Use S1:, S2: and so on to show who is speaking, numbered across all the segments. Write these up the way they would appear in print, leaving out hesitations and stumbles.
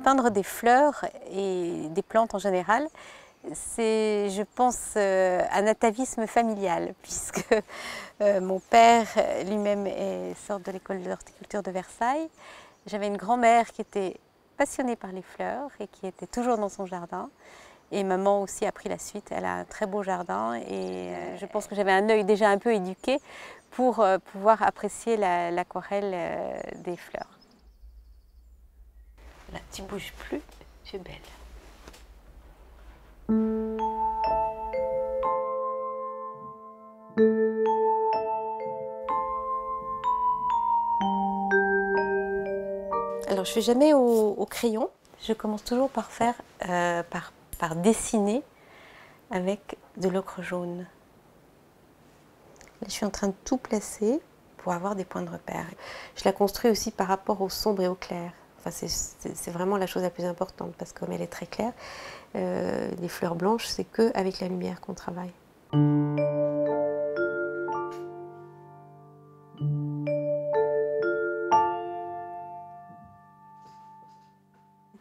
S1: peindre des fleurs et des plantes en général, c'est, je pense, un atavisme familial, puisque mon père lui-même sort de l'école d'horticulture de Versailles. J'avais une grand-mère qui était passionnée par les fleurs et qui était toujours dans son jardin. Et maman aussi a pris la suite, elle a un très beau jardin et je pense que j'avais un œil déjà un peu éduqué pour pouvoir apprécier l'aquarelle des fleurs. Là, tu ne bouges plus, tu es belle. Alors je ne fais jamais au crayon, je commence toujours par faire, par dessiner avec de l'ocre jaune. Là, je suis en train de tout placer pour avoir des points de repère. Je la construis aussi par rapport au sombre et au clair. Enfin, c'est vraiment la chose la plus importante parce que comme elle est très claire, les fleurs blanches, c'est qu'avec la lumière qu'on travaille.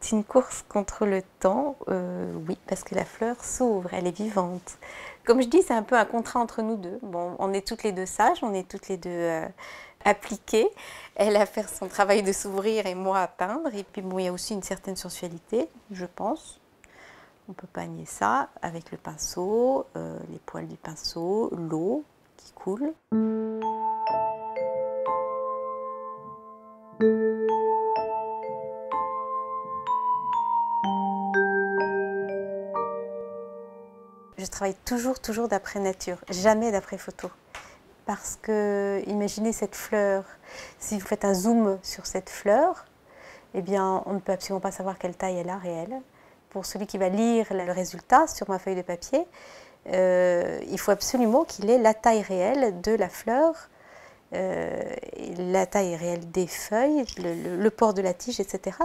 S1: C'est une course contre le temps, oui, parce que la fleur s'ouvre, elle est vivante. Comme je dis, c'est un peu un contrat entre nous deux. Bon, on est toutes les deux sages, on est toutes les deux appliquées. Elle à faire son travail de s'ouvrir et moi à peindre. Et puis bon, il y a aussi une certaine sensualité, je pense. On peut pas nier ça avec le pinceau, les poils du pinceau, l'eau qui coule. Je travaille toujours d'après nature, jamais d'après photo. Parce que, imaginez cette fleur, si vous faites un zoom sur cette fleur, eh bien, on ne peut absolument pas savoir quelle taille elle a réelle. Pour celui qui va lire le résultat sur ma feuille de papier, il faut absolument qu'il ait la taille réelle de la fleur, la taille réelle des feuilles, le port de la tige, etc.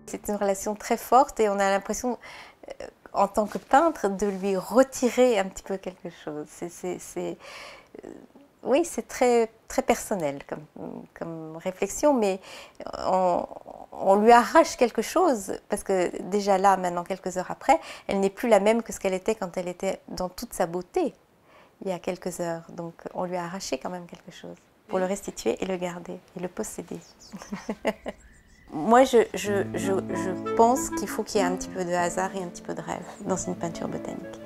S1: C'est une relation très forte et on a l'impression, en tant que peintre, de lui retirer un petit peu quelque chose. Oui, c'est très personnel comme réflexion, mais on lui arrache quelque chose, parce que déjà là, maintenant, quelques heures après, elle n'est plus la même que ce qu'elle était quand elle était dans toute sa beauté, il y a quelques heures. Donc on lui a arraché quand même quelque chose, pour le restituer et le garder, et le posséder. Moi, je pense qu'il faut qu'il y ait un petit peu de hasard et un petit peu de rêve dans une peinture botanique.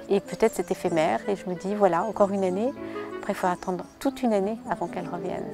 S1: Et peut-être c'est éphémère, et je me dis, voilà, encore une année. Après, il faut attendre toute une année avant qu'elle revienne.